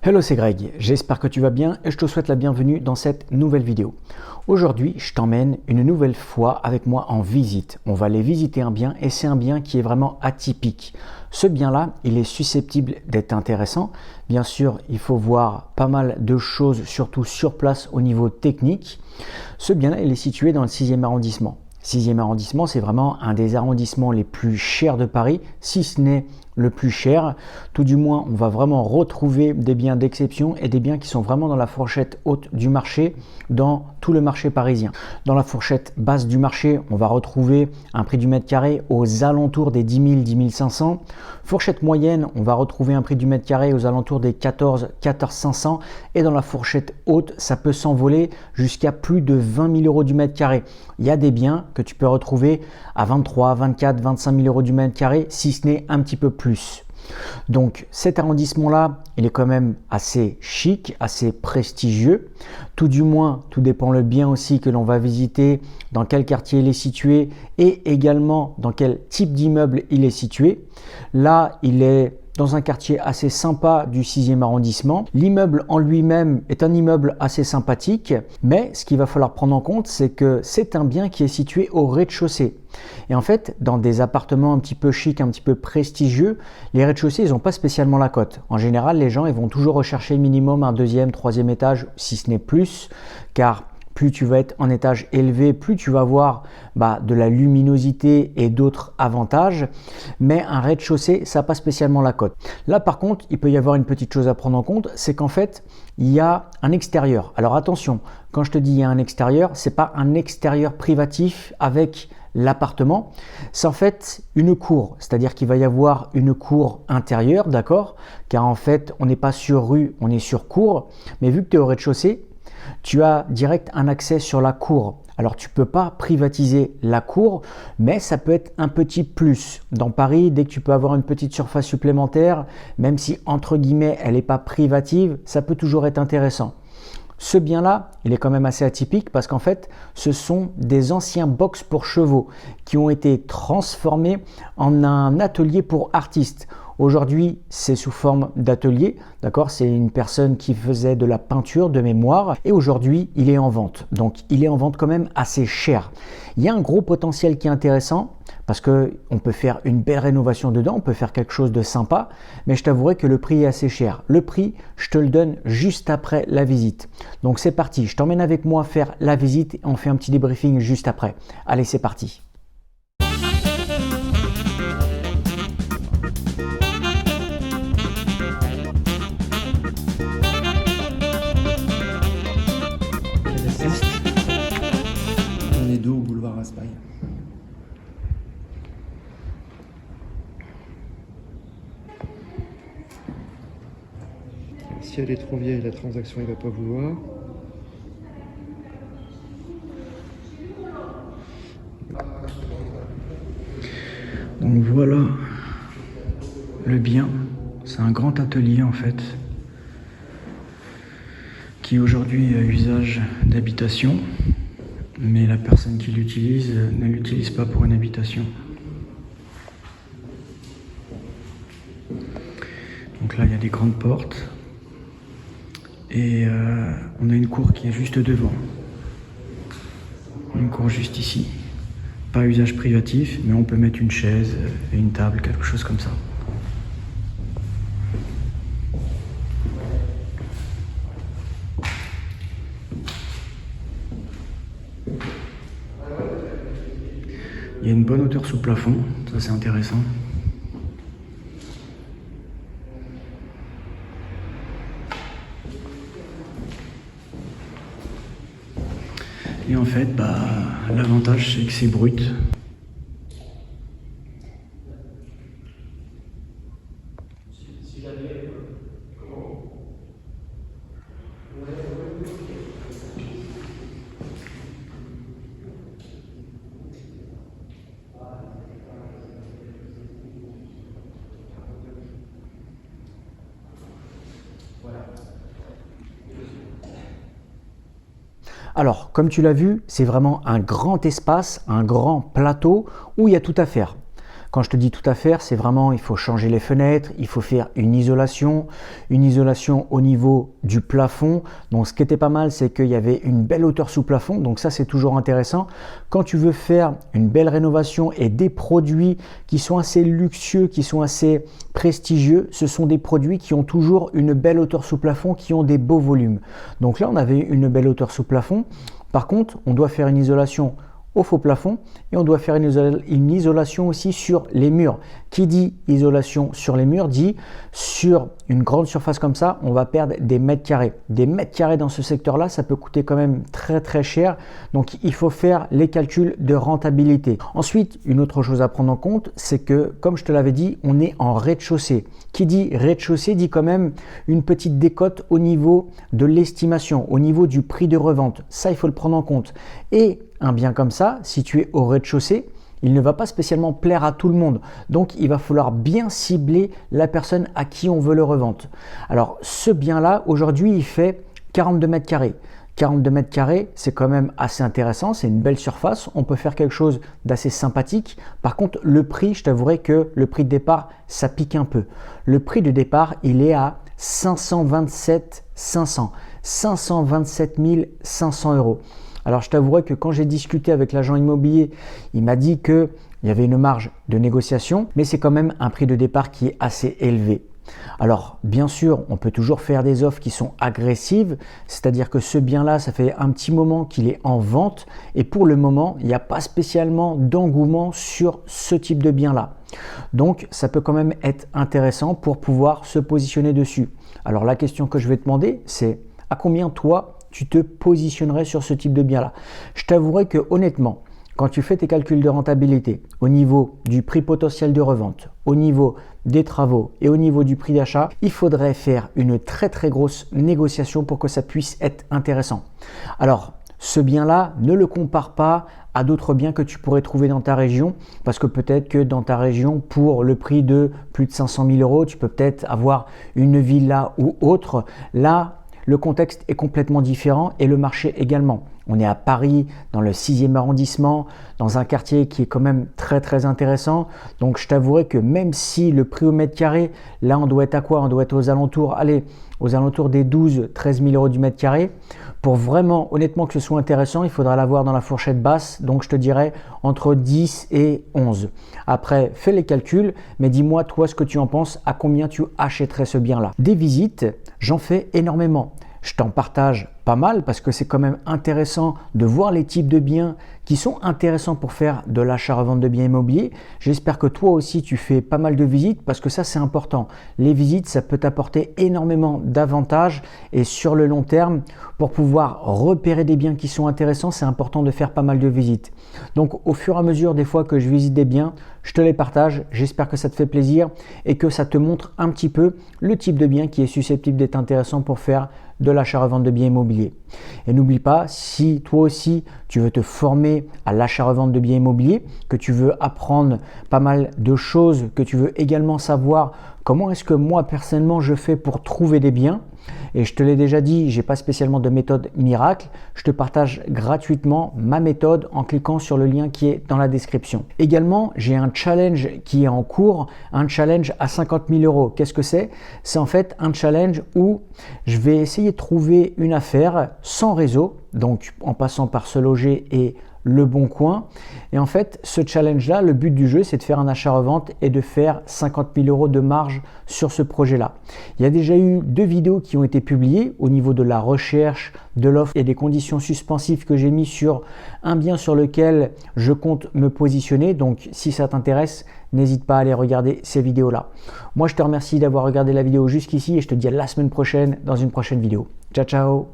Hello, c'est Greg, j'espère que tu vas bien et je te souhaite la bienvenue dans cette nouvelle vidéo. Aujourd'hui, je t'emmène une nouvelle fois avec moi en visite. On va aller visiter un bien et c'est un bien qui est vraiment atypique. Ce bien-là, il est susceptible d'être intéressant. Bien sûr, il faut voir pas mal de choses, surtout sur place au niveau technique. Ce bien-là, il est situé dans le 6e arrondissement. 6e arrondissement, c'est vraiment un des arrondissements les plus chers de Paris, si ce n'est le plus cher. Tout du moins, on va vraiment retrouver des biens d'exception et des biens qui sont vraiment dans la fourchette haute du marché, dans tout le marché parisien. Dans la fourchette basse du marché, on va retrouver un prix du mètre carré aux alentours des 10 000, 10 500. Fourchette moyenne, on va retrouver un prix du mètre carré aux alentours des 14 500. Et dans la fourchette haute, ça peut s'envoler jusqu'à plus de 20 000 euros du mètre carré. Il y a des biens que tu peux retrouver à 23, 24, 25 000 euros du mètre carré, si ce n'est un petit peu plus. Donc cet arrondissement-là, il est quand même assez chic, assez prestigieux. Tout du moins, tout dépend le bien aussi que l'on va visiter, dans quel quartier il est situé et également dans quel type d'immeuble il est situé. Là, il est dans un quartier assez sympa du 6e arrondissement. L'immeuble en lui-même est un immeuble assez sympathique, mais ce qu'il va falloir prendre en compte, c'est que c'est un bien qui est situé au rez-de-chaussée. Et en fait, dans des appartements un petit peu chics, un petit peu prestigieux, les rez-de-chaussée, ils n'ont pas spécialement la cote. En général, les gens ils vont toujours rechercher minimum un 2e, 3e étage, si ce n'est plus, car plus tu vas être en étage élevé, plus tu vas avoir de la luminosité et d'autres avantages. Mais un rez-de-chaussée, ça n'a pas spécialement la cote. Là, par contre, il peut y avoir une petite chose à prendre en compte, c'est qu'en fait, il y a un extérieur. Alors attention, quand je te dis il y a un extérieur, ce n'est pas un extérieur privatif avec l'appartement, c'est en fait une cour, c'est-à-dire qu'il va y avoir une cour intérieure, d'accord? Car en fait, on n'est pas sur rue, on est sur cour, mais vu que tu es au rez-de-chaussée, tu as direct un accès sur la cour. Alors tu ne peux pas privatiser la cour, mais ça peut être un petit plus. Dans Paris, dès que tu peux avoir une petite surface supplémentaire, même si entre guillemets elle n'est pas privative, ça peut toujours être intéressant. Ce bien-là, il est quand même assez atypique parce qu'en fait, ce sont des anciens box pour chevaux qui ont été transformés en un atelier pour artistes. Aujourd'hui, c'est sous forme d'atelier, d'accord? C'est une personne qui faisait de la peinture de mémoire et aujourd'hui, il est en vente. Donc, il est en vente quand même assez cher. Il y a un gros potentiel qui est intéressant parce qu'on peut faire une belle rénovation dedans, on peut faire quelque chose de sympa, mais je t'avouerai que le prix est assez cher. Le prix, je te le donne juste après la visite. Donc, c'est parti, je t'emmène avec moi faire la visite et on fait un petit débriefing juste après. Allez, c'est parti. On est deux au boulevard Raspail. Si elle est trop vieille, la transaction il va pas vouloir. Donc voilà le bien, c'est un grand atelier en fait qui aujourd'hui a usage d'habitation, mais la personne qui l'utilise ne l'utilise pas pour une habitation. Donc là il y a des grandes portes et on a une cour qui est juste devant, une cour juste ici. Pas usage privatif, mais on peut mettre une chaise et une table, quelque chose comme ça. Il y a une bonne hauteur sous plafond, ça c'est intéressant. Et en fait, l'avantage c'est que c'est brut. Alors, comme tu l'as vu, c'est vraiment un grand espace, un grand plateau où il y a tout à faire. Quand je te dis tout à faire, c'est vraiment, il faut changer les fenêtres, il faut faire une isolation au niveau du plafond. Donc ce qui était pas mal, c'est qu'il y avait une belle hauteur sous plafond, donc ça c'est toujours intéressant. Quand tu veux faire une belle rénovation et des produits qui sont assez luxueux, qui sont assez prestigieux, ce sont des produits qui ont toujours une belle hauteur sous plafond, qui ont des beaux volumes. Donc là on avait une belle hauteur sous plafond. Par contre, on doit faire une isolation au faux plafond et on doit faire une isolation aussi sur les murs. Qui dit isolation sur les murs dit sur une grande surface comme ça, on va perdre des mètres carrés. Des mètres carrés dans ce secteur-là, ça peut coûter quand même très cher. Donc il faut faire les calculs de rentabilité. Ensuite, une autre chose à prendre en compte, c'est que comme je te l'avais dit, on est en rez-de-chaussée. Qui dit rez-de-chaussée dit quand même une petite décote au niveau de l'estimation, au niveau du prix de revente. Ça, il faut le prendre en compte. Et un bien comme ça, situé au rez-de-chaussée, il ne va pas spécialement plaire à tout le monde. Donc, il va falloir bien cibler la personne à qui on veut le revendre. Alors, ce bien-là, aujourd'hui, il fait 42 mètres carrés. 42 mètres carrés, c'est quand même assez intéressant. C'est une belle surface. On peut faire quelque chose d'assez sympathique. Par contre, le prix, je t'avouerai que le prix de départ, ça pique un peu. Le prix de départ, il est à 527 500 euros. Alors, je t'avouerai que quand j'ai discuté avec l'agent immobilier, il m'a dit qu'il y avait une marge de négociation, mais c'est quand même un prix de départ qui est assez élevé. Alors, bien sûr, on peut toujours faire des offres qui sont agressives, c'est-à-dire que ce bien-là, ça fait un petit moment qu'il est en vente et pour le moment, il n'y a pas spécialement d'engouement sur ce type de bien-là. Donc, ça peut quand même être intéressant pour pouvoir se positionner dessus. Alors, la question que je vais te demander, c'est à combien toi, tu te positionnerais sur ce type de bien-là? Je t'avouerai que honnêtement, quand tu fais tes calculs de rentabilité au niveau du prix potentiel de revente, au niveau des travaux et au niveau du prix d'achat, il faudrait faire une très grosse négociation pour que ça puisse être intéressant. Alors, ce bien-là, ne le compare pas à d'autres biens que tu pourrais trouver dans ta région parce que peut-être que dans ta région, pour le prix de plus de 500 000 euros, tu peux peut-être avoir une villa ou autre. Là, le contexte est complètement différent et le marché également. On est à Paris, dans le 6e arrondissement, dans un quartier qui est quand même très intéressant. Donc je t'avouerai que même si le prix au mètre carré, là on doit être à quoi? On doit être aux alentours, aux alentours des 12-13 000 euros du mètre carré. Pour vraiment, honnêtement, que ce soit intéressant, il faudra l'avoir dans la fourchette basse. Donc je te dirais entre 10 et 11. Après, fais les calculs, mais dis-moi toi ce que tu en penses, à combien tu achèterais ce bien-là. Des visites, j'en fais énormément. Je t'en partage pas mal parce que c'est quand même intéressant de voir les types de biens qui sont intéressants pour faire de l'achat-revente de biens immobiliers. J'espère que toi aussi tu fais pas mal de visites parce que ça c'est important. Les visites, ça peut t'apporter énormément d'avantages et sur le long terme, pour pouvoir repérer des biens qui sont intéressants, c'est important de faire pas mal de visites. Donc au fur et à mesure des fois que je visite des biens, je te les partage. J'espère que ça te fait plaisir et que ça te montre un petit peu le type de bien qui est susceptible d'être intéressant pour faire de l'achat-revente de biens immobiliers. Et n'oublie pas, si toi aussi tu veux te former à l'achat-revente de biens immobiliers, que tu veux apprendre pas mal de choses, que tu veux également savoir comment est-ce que moi personnellement je fais pour trouver des biens, et je te l'ai déjà dit, j'ai pas spécialement de méthode miracle, je te partage gratuitement ma méthode en cliquant sur le lien qui est dans la description. Également, j'ai un challenge qui est en cours, un challenge à 50 000 euros. Qu'est-ce que c'est? C'est en fait un challenge où je vais essayer de trouver une affaire sans réseau, donc en passant par Se Loger et Le Bon Coin. Et en fait, ce challenge-là, le but du jeu, c'est de faire un achat-revente et de faire 50 000 euros de marge sur ce projet-là. Il y a déjà eu 2 vidéos qui ont été publiées au niveau de la recherche, de l'offre et des conditions suspensives que j'ai mis sur un bien sur lequel je compte me positionner. Donc, si ça t'intéresse, n'hésite pas à aller regarder ces vidéos-là. Moi, je te remercie d'avoir regardé la vidéo jusqu'ici et je te dis à la semaine prochaine dans une prochaine vidéo. Ciao, ciao!